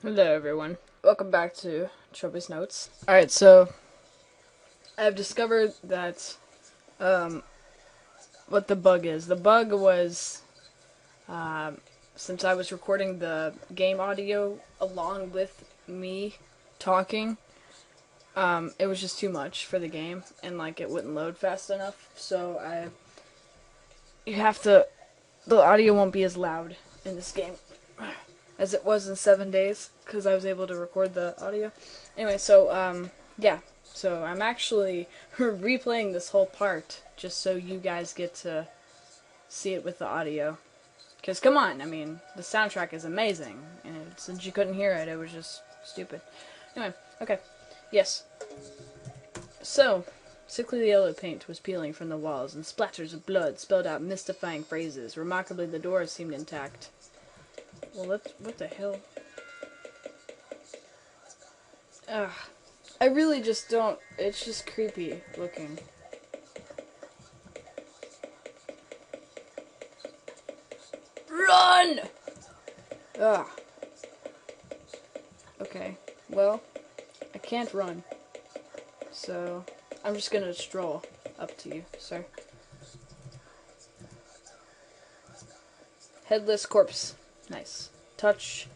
Hello everyone. Welcome back to Trilby's Notes. Alright, so I've discovered that what the bug is. The bug was since I was recording the game audio along with me talking, it was just too much for the game and it wouldn't load fast enough. So the audio won't be as loud in this game as it was in 7 days, because I was able to record the audio. Anyway, so, yeah. So I'm actually replaying this whole part, just so you guys get to see it with the audio. Because, come on, I mean, the soundtrack is amazing, and since you couldn't hear it, it was just stupid. Anyway, okay. Yes. So, sickly yellow paint was peeling from the walls, and splatters of blood spelled out mystifying phrases. Remarkably, the doors seemed intact. Well, what the hell? Ugh. I really just don't. It's just creepy looking. Run! Ugh. Okay. Well, I can't run. So, I'm just gonna stroll up to you, sir. Headless corpse. Nice. Touch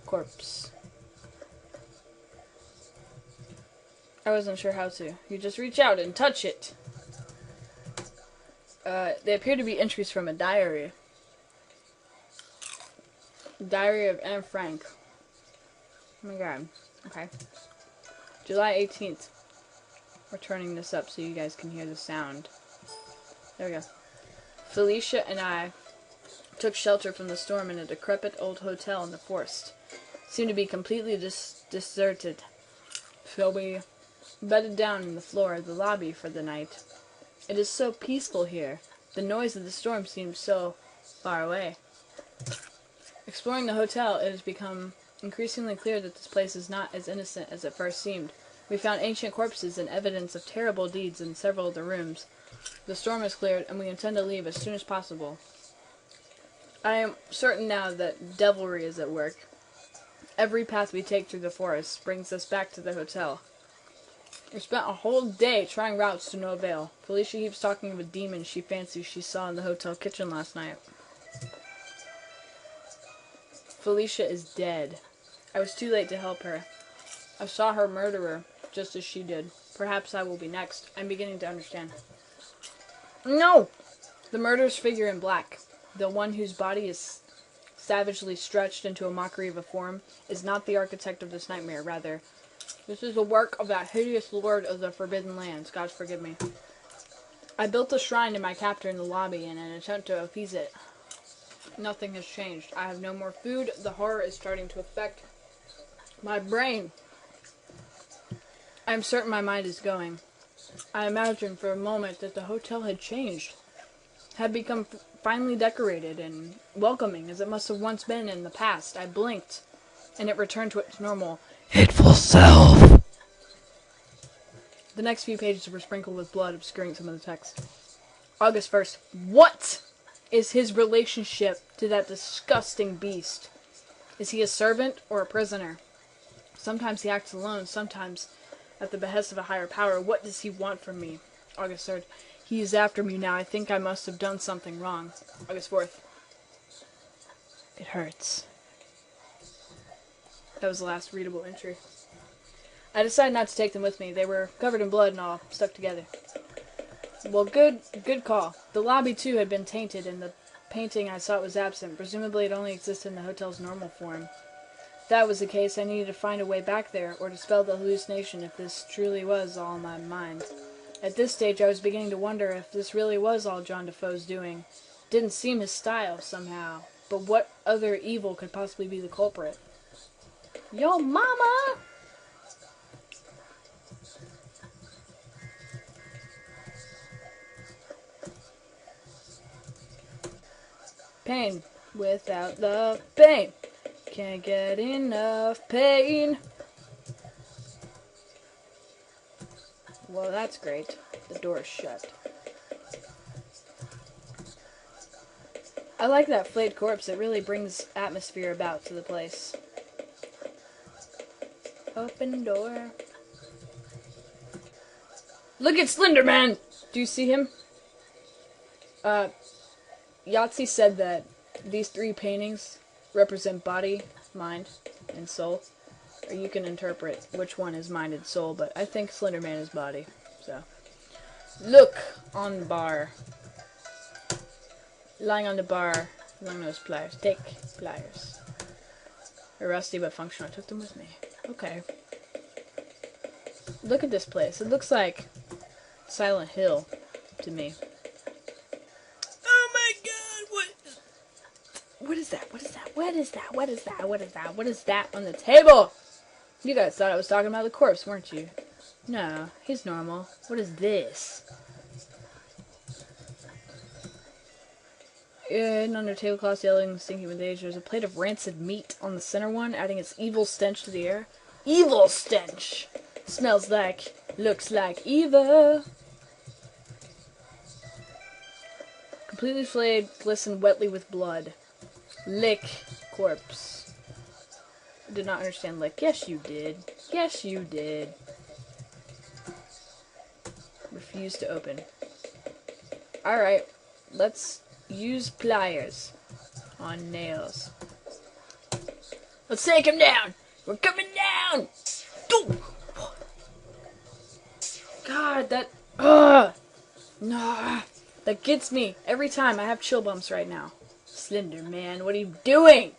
corpse. I wasn't sure how to. You just reach out and touch it. They appear to be entries from a diary. Diary of Anne Frank. Oh my god. Okay. July 18th. We're turning this up so you guys can hear the sound. There we go. Felicia and I took shelter from the storm in a decrepit old hotel in the forest. It seemed to be completely deserted. So we bedded down in the floor of the lobby for the night. It is so peaceful here. The noise of the storm seems so far away. Exploring the hotel, it has become increasingly clear that this place is not as innocent as it first seemed. We found ancient corpses and evidence of terrible deeds in several of the rooms. The storm has cleared, and we intend to leave as soon as possible. I am certain now that devilry is at work. Every path we take through the forest brings us back to the hotel. We spent a whole day trying routes to no avail. Felicia keeps talking of a demon she fancies she saw in the hotel kitchen last night. Felicia is dead. I was too late to help her. I saw her murderer, just as she did. Perhaps I will be next. I'm beginning to understand. No! The murderous figure in black, the one whose body is savagely stretched into a mockery of a form, is not the architect of this nightmare. Rather, this is the work of that hideous lord of the Forbidden Lands. God forgive me. I built a shrine to my captor in the lobby in an attempt to appease it. Nothing has changed. I have no more food. The horror is starting to affect my brain. I am certain my mind is going. I imagined for a moment that the hotel had changed, had become finely decorated and welcoming as it must have once been in the past. I blinked, and it returned to its normal, hateful self. The next few pages were sprinkled with blood, obscuring some of the text. August 1st. What is his relationship to that disgusting beast? Is he a servant or a prisoner? Sometimes he acts alone, sometimes at the behest of a higher power. What does he want from me? August 3rd. He is after me now. I think I must have done something wrong. August 4th. It hurts. That was the last readable entry. I decided not to take them with me. They were covered in blood and all, stuck together. Well, good call. The lobby, too, had been tainted, and the painting I saw was absent. Presumably it only existed in the hotel's normal form. If that was the case, I needed to find a way back there, or dispel the hallucination if this truly was all in my mind. At this stage, I was beginning to wonder if this really was all John Defoe's doing. It didn't seem his style, somehow. But what other evil could possibly be the culprit? Yo, mama! Pain without love, pain. Can't get enough pain. Well, that's great. The door's shut. I like that flayed corpse. It really brings atmosphere about to the place. Open door. Look at Slender Man! Do you see him? Yahtzee said that these 3 paintings represent body, mind, and soul. Or you can interpret which one is mind and soul, but I think Slender Man is body. So, look on the bar. Lying on the bar, long nose pliers. Take pliers. They're rusty but functional. I took them with me. Okay. Look at this place. It looks like Silent Hill to me. Oh my god, what is that? What is that? What is that? What is that? What is that? What is that on the table? You guys thought I was talking about the corpse, weren't you? No, he's normal. What is this? In under tablecloths, yelling, stinking with age, there's a plate of rancid meat on the center one, adding its evil stench to the air. Evil stench! Smells like, looks like evil. Completely flayed, glistened wetly with blood. Lick, corpse. I did not understand lick. Yes, you did. Yes, you did. Refuse to open. Alright, let's use pliers on nails. Let's take him down! We're coming down! God, that... Nah, that gets me every time. I have chill bumps right now. Slender Man, what are you doing?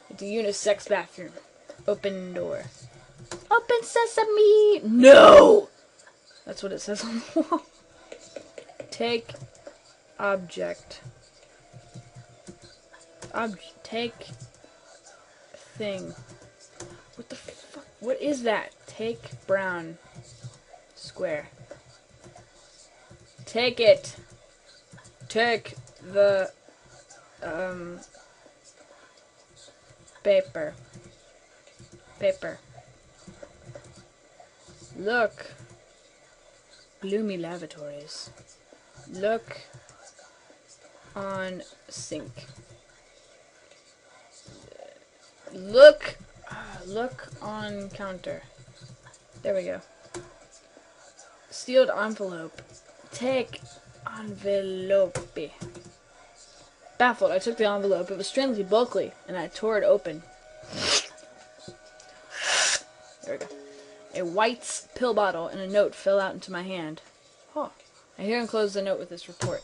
It's a unisex bathroom. Open door. Open sesame! No! That's what it says on the wall. Take object. Take thing. What the fuck? What is that? Take brown square. Take it. Take the paper. Paper. Look. Gloomy lavatories. Look on sink. Look on counter. There we go. Sealed envelope. Take envelope. Baffled, I took the envelope. It was strangely bulky, and I tore it open. There we go. A White's pill bottle and a note fell out into my hand. Oh. I here enclose the note with this report.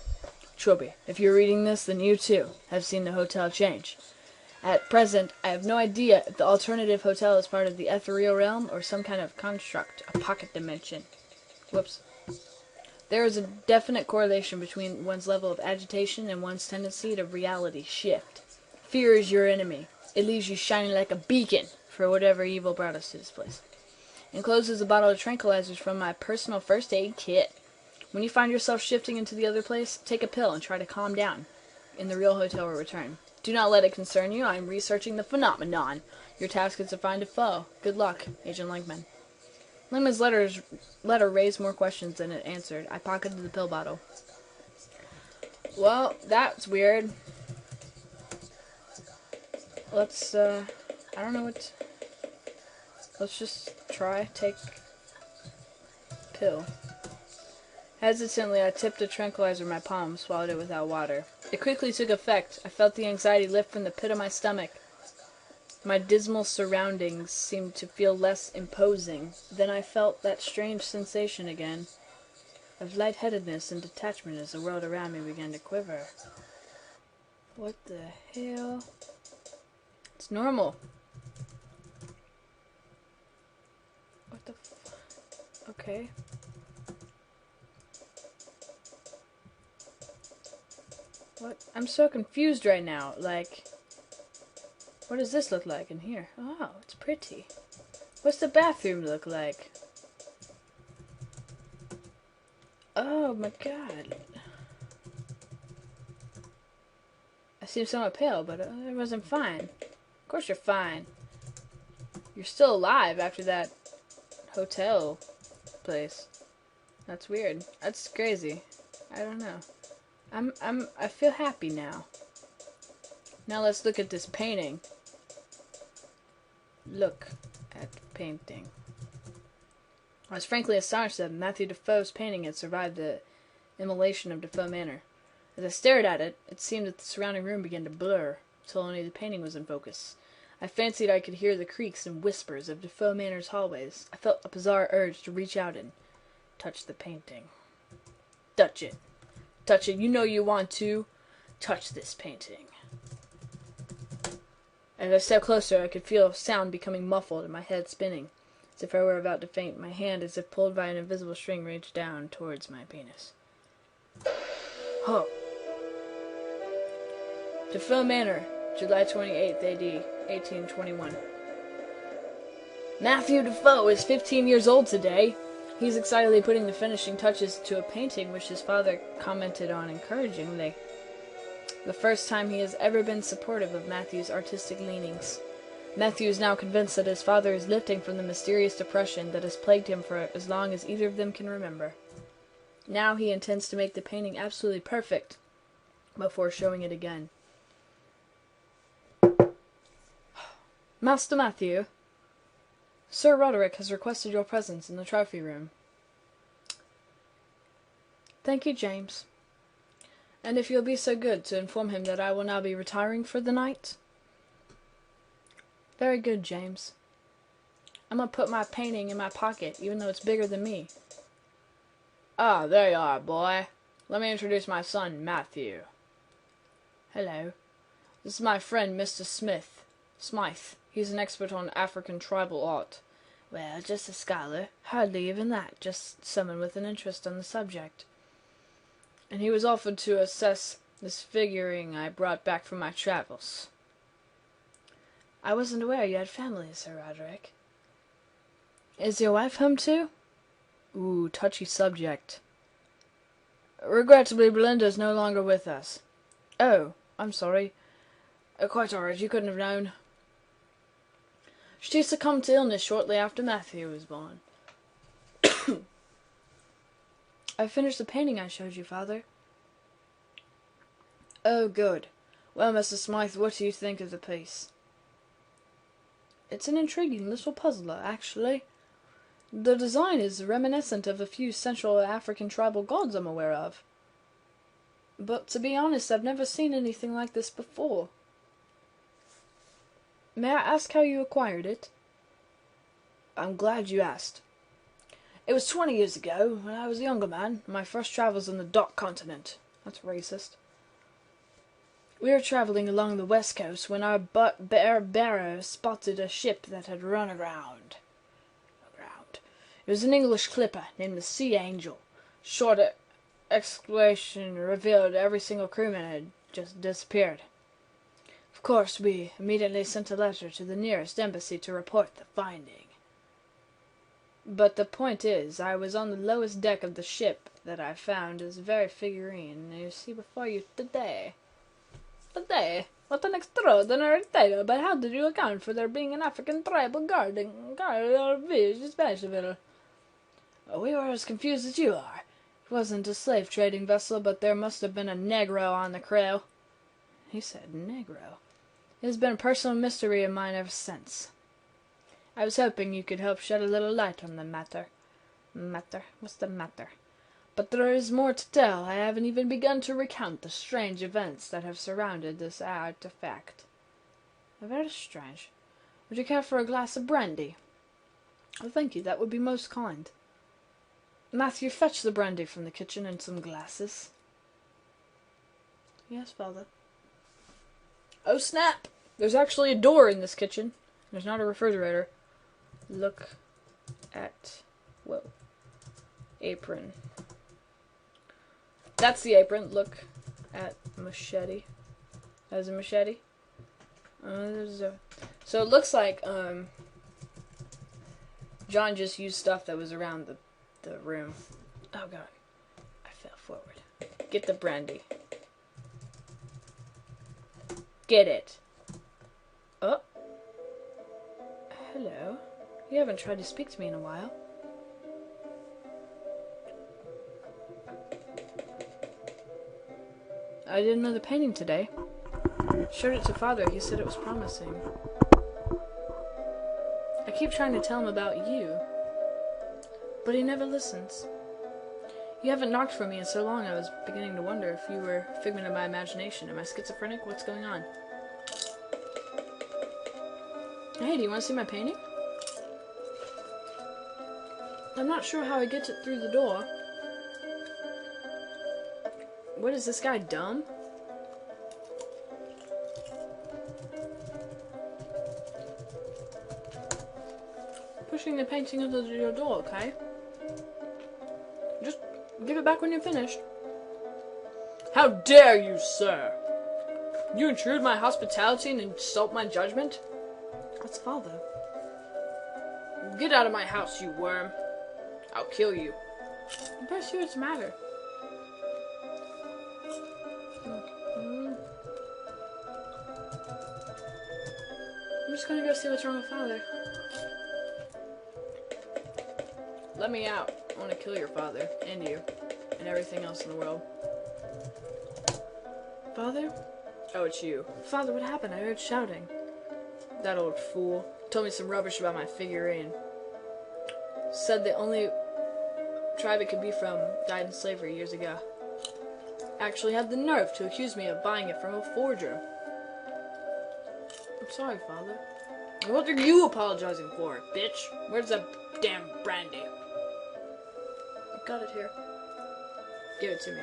Trilby, if you're reading this, then you too have seen the hotel change. At present, I have no idea if the alternative hotel is part of the ethereal realm or some kind of construct, a pocket dimension. Whoops. There is a definite correlation between one's level of agitation and one's tendency to reality shift. Fear is your enemy. It leaves you shining like a beacon for whatever evil brought us to this place. Encloses a bottle of tranquilizers from my personal first aid kit. When you find yourself shifting into the other place, take a pill and try to calm down. In the real hotel will return. Do not let it concern you. I am researching the phenomenon. Your task is to find a foe. Good luck, Agent Langman. Langman's letter raised more questions than it answered. I pocketed the pill bottle. Well, that's weird. Let's, I don't know what... Let's just try. Take pill. Hesitantly, I tipped a tranquilizer in my palm, swallowed it without water. It quickly took effect. I felt the anxiety lift from the pit of my stomach. My dismal surroundings seemed to feel less imposing. Then I felt that strange sensation again of lightheadedness and detachment as the world around me began to quiver. What the hell? It's normal. What the f... Okay. What? I'm so confused right now. Like, what does this look like in here? Oh, it's pretty. What's the bathroom look like? Oh my god. I seem somewhat pale, but I wasn't fine. Of course you're fine. You're still alive after that hotel place. That's weird. That's crazy. I don't know. I feel happy now. Now let's look at this painting. Look at painting. I was frankly astonished that Matthew Defoe's painting had survived the immolation of Defoe Manor. As I stared at it, it seemed that the surrounding room began to blur, till only the painting was in focus. I fancied I could hear the creaks and whispers of Defoe Manor's hallways. I felt a bizarre urge to reach out and touch the painting. Touch it. Touch it. You know you want to. Touch this painting. As I stepped closer, I could feel sound becoming muffled and my head spinning. As if I were about to faint, my hand, as if pulled by an invisible string, reached down towards my penis. Oh. Defoe Manor, July 28th, A.D., 1821. Matthew Defoe is 15 years old today. He's excitedly putting the finishing touches to a painting which his father commented on encouragingly. The first time he has ever been supportive of Matthew's artistic leanings. Matthew is now convinced that his father is lifting from the mysterious depression that has plagued him for as long as either of them can remember. Now he intends to make the painting absolutely perfect before showing it again. Master Matthew, Sir Roderick has requested your presence in the trophy room. Thank you, James. And if you'll be so good to inform him that I will now be retiring for the night. Very good, James. I'm gonna put my painting in my pocket, even though it's bigger than me. Ah, there you are, boy. Let me introduce my son, Matthew. Hello. This is my friend, Mr. Smythe. He's an expert on African tribal art. Well, just a scholar. Hardly even that. Just someone with an interest in the subject. And he was offered to assess this figuring I brought back from my travels. I wasn't aware you had family, Sir Roderick. Is your wife home too? Ooh, touchy subject. Regrettably, Belinda's no longer with us. Oh, I'm sorry. Quite all right, you couldn't have known. She succumbed to illness shortly after Matthew was born. I finished the painting I showed you, Father. Oh, good. Well, Mr. Smythe, what do you think of the piece? It's an intriguing little puzzler, actually. The design is reminiscent of a few Central African tribal gods I'm aware of. But to be honest, I've never seen anything like this before. May I ask how you acquired it? I'm glad you asked. It was 20 years ago, when I was a younger man, my first travels on the Dark Continent. That's racist. We were traveling along the west coast when our barrow spotted a ship that had run aground. It was an English clipper named the Sea Angel. Short exclamation revealed every single crewman had just disappeared. Of course, we immediately sent a letter to the nearest embassy to report the finding. But the point is, I was on the lowest deck of the ship that I found this very figurine you see before you today. Today? What an extraordinary tale, but how did you account for there being an African tribal guarding our village festival? We were as confused as you are. It wasn't a slave trading vessel, but there must have been a Negro on the crew. He said Negro. It has been a personal mystery of mine ever since. I was hoping you could help shed a little light on the matter. Matter? What's the matter? But there is more to tell. I haven't even begun to recount the strange events that have surrounded this artifact. Very strange. Would you care for a glass of brandy? Oh, thank you, that would be most kind. Matthew, fetch the brandy from the kitchen and some glasses. Yes, Father. Oh, snap! There's actually a door in this kitchen. There's not a refrigerator. Look at... whoa. Apron. That's the apron. Look at machete. That is a machete. So it looks like John just used stuff that was around the room. Oh god. I fell forward. Get the brandy. Get it. Oh. Hello. You haven't tried to speak to me in a while. I didn't know the painting today. Showed it to Father. He said it was promising. I keep trying to tell him about you, but he never listens. You haven't knocked for me in so long I was beginning to wonder if you were a figment of my imagination. Am I schizophrenic? What's going on? Hey, do you want to see my painting? I'm not sure how he gets it through the door. What is this guy, dumb? Pushing the painting under your door, okay? Just give it back when you're finished. How dare you, sir? You intrude my hospitality and insult my judgment? That's father. Get out of my house, you worm. I'll kill you. I'm pretty sure it's the matter. I'm just gonna go see what's wrong with father. Let me out. I want to kill your father, and you, and everything else in the world. Father? Oh, it's you. Father, what happened? I heard shouting. That old fool told me some rubbish about my figurine. Said the only tribe it could be from died in slavery years ago. Actually had the nerve to accuse me of buying it from a forger. I'm sorry, Father. What are you apologizing for, bitch? Where's that damn brandy? I've got it here. Give it to me.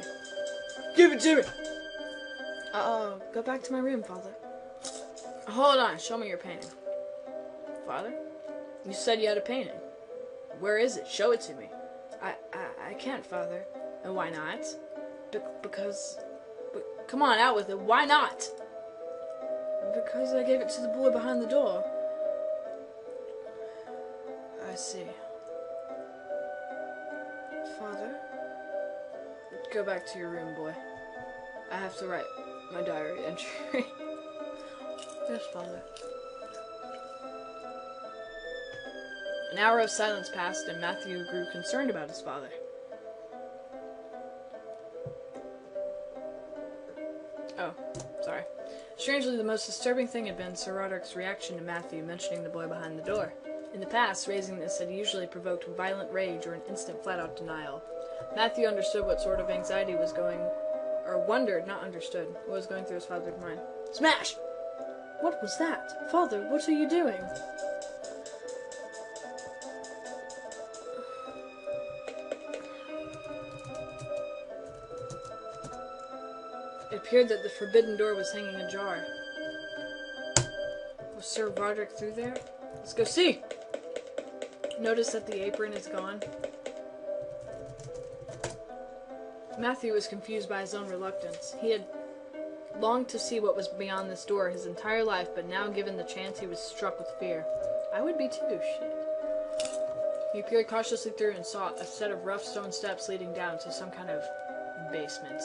Give it to me! Go back to my room, Father. Hold on, show me your painting. Father? You said you had a painting. Where is it? Show it to me. I can't, Father. And why not? Because... come on, out with it. Why not? Because I gave it to the boy behind the door. I see. Father? Go back to your room, boy. I have to write my diary entry. Yes, Father. An hour of silence passed, and Matthew grew concerned about his father. Oh, sorry. Strangely, the most disturbing thing had been Sir Roderick's reaction to Matthew mentioning the boy behind the door. In the past, raising this had usually provoked violent rage or an instant flat-out denial. Matthew understood what sort of anxiety was going, or wondered, not understood, what was going through his father's mind. Smash! What was that? Father, what are you doing? It appeared that the forbidden door was hanging ajar. Was Sir Roderick through there? Let's go see! Notice that the apron is gone. Matthew was confused by his own reluctance. He had longed to see what was beyond this door his entire life, but now given the chance he was struck with fear. I would be too, shit. He peered cautiously through and saw a set of rough stone steps leading down to some kind of basement.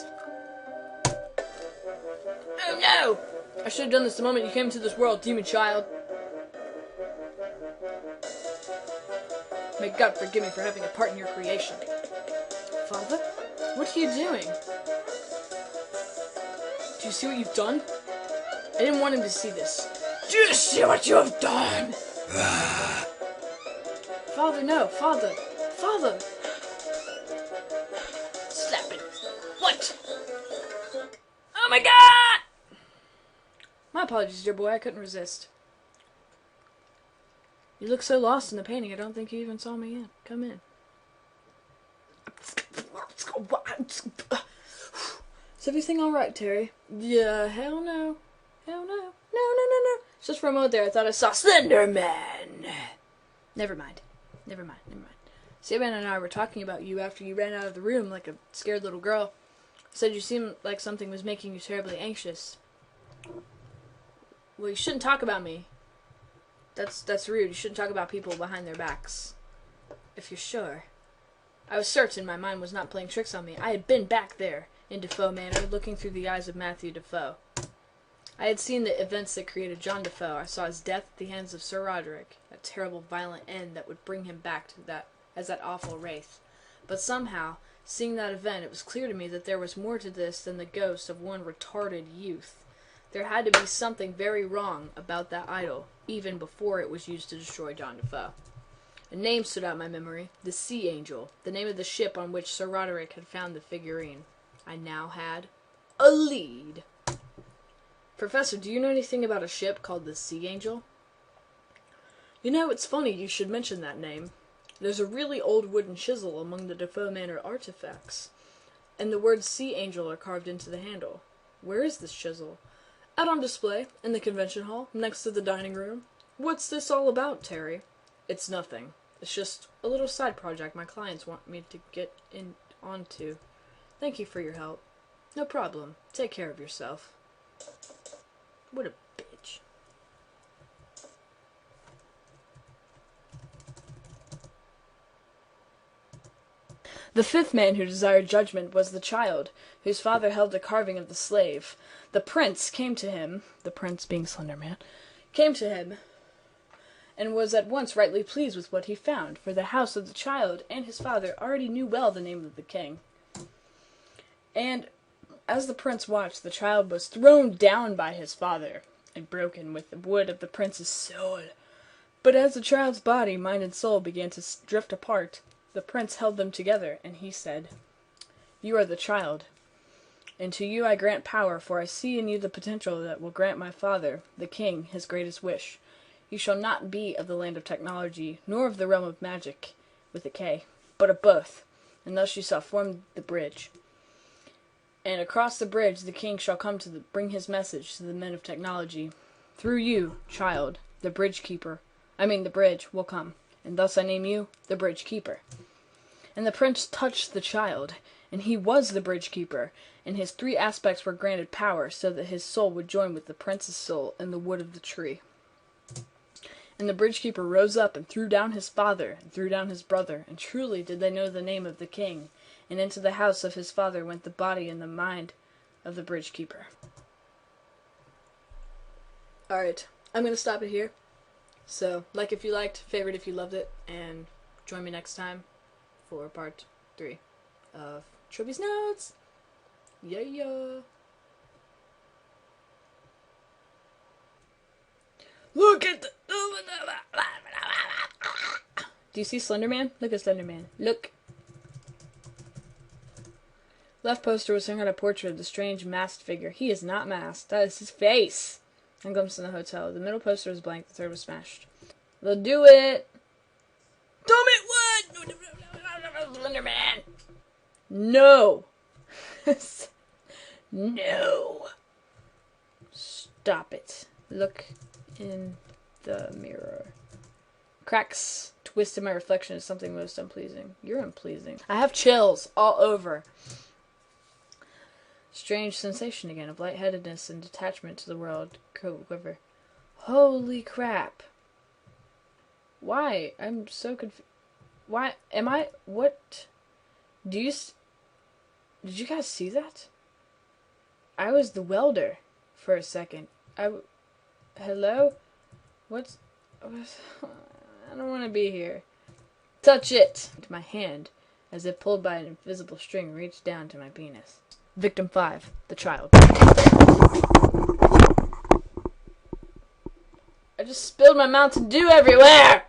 Oh no! I should have done this the moment you came into this world, demon child. May God forgive me for having a part in your creation. Father? What are you doing? Do you see what you've done? I didn't want him to see this. Do you see what you have done? Father, no. Father. Father! Slap it. What? Oh my God! My apologies, dear boy. I couldn't resist. You look so lost in the painting, I don't think you even saw me in. Come in. Is everything alright, Terry? Yeah, hell no. Hell no. No. Just for a moment there, I thought I saw Slender Man. Never mind. Saban and I were talking about you after you ran out of the room like a scared little girl. Said you seemed like something was making you terribly anxious. Well, you shouldn't talk about me. That's rude. You shouldn't talk about people behind their backs. If you're sure. I was certain my mind was not playing tricks on me. I had been back there, in Defoe Manor, looking through the eyes of Matthew Defoe. I had seen the events that created John Defoe. I saw his death at the hands of Sir Roderick, a terrible, violent end that would bring him back to that as that awful wraith. But somehow, seeing that event, it was clear to me that there was more to this than the ghost of one retarded youth. There had to be something very wrong about that idol. even before it was used to destroy John Defoe. A name stood out in my memory, the Sea Angel, the name of the ship on which Sir Roderick had found the figurine. I now had a lead. Professor, do you know anything about a ship called the Sea Angel? You know, it's funny you should mention that name. There's a really old wooden chisel among the Defoe Manor artifacts, and the words Sea Angel are carved into the handle. Where is this chisel? Out on display, in the convention hall, next to the dining room. What's this all about, Terry? It's nothing. It's just a little side project my clients want me to get onto. Thank you for your help. No problem. Take care of yourself. What a bitch. The fifth man who desired judgment was the child, whose father held the carving of the slave. The prince came to him, the prince being Slender Man, came to him, and was at once rightly pleased with what he found, for the house of the child and his father already knew well the name of the king. And as the prince watched, the child was thrown down by his father, and broken with the wood of the prince's soul. But as the child's body, mind, and soul began to drift apart, the prince held them together, and he said, "You are the child, and to you I grant power, for I see in you the potential that will grant my father, the king, his greatest wish. You shall not be of the land of technology, nor of the realm of magic, with a K, but of both, and thus you shall form the bridge. And across the bridge the king shall come to bring his message to the men of technology. Through you, child, the bridge will come, and thus I name you the bridge keeper." And the prince touched the child, and he was the bridge keeper, and his three aspects were granted power, so that his soul would join with the prince's soul in the wood of the tree. And the bridge keeper rose up and threw down his father, and threw down his brother, and truly did they know the name of the king. And into the house of his father went the body and the mind of the bridge keeper. Alright, I'm going to stop it here. So, like if you liked, favorite if you loved it, and join me next time for part 3 of Trilby's Notes. Yeah. Look at the... Do you see Slender Man? Look at Slender Man. Look. Left poster was hung on a portrait of the strange masked figure. He is not masked. That is his face. And glimpse in the hotel. The middle poster was blank. The third was smashed. They'll do it. Tell me what? Slender Man. No. No. Stop it. Look in the mirror. Cracks twist in my reflection is something most unpleasing. You're unpleasing. I have chills all over. Strange sensation again of lightheadedness and detachment to the world. Quiver. Holy crap. Why? I'm so confused. Why? Am I? What? Did you guys see that? I was the welder for a second. Hello? I don't want to be here. Touch it! My hand, as if pulled by an invisible string, reached down to my penis. Victim 5, the child. I just spilled my Mountain Dew everywhere!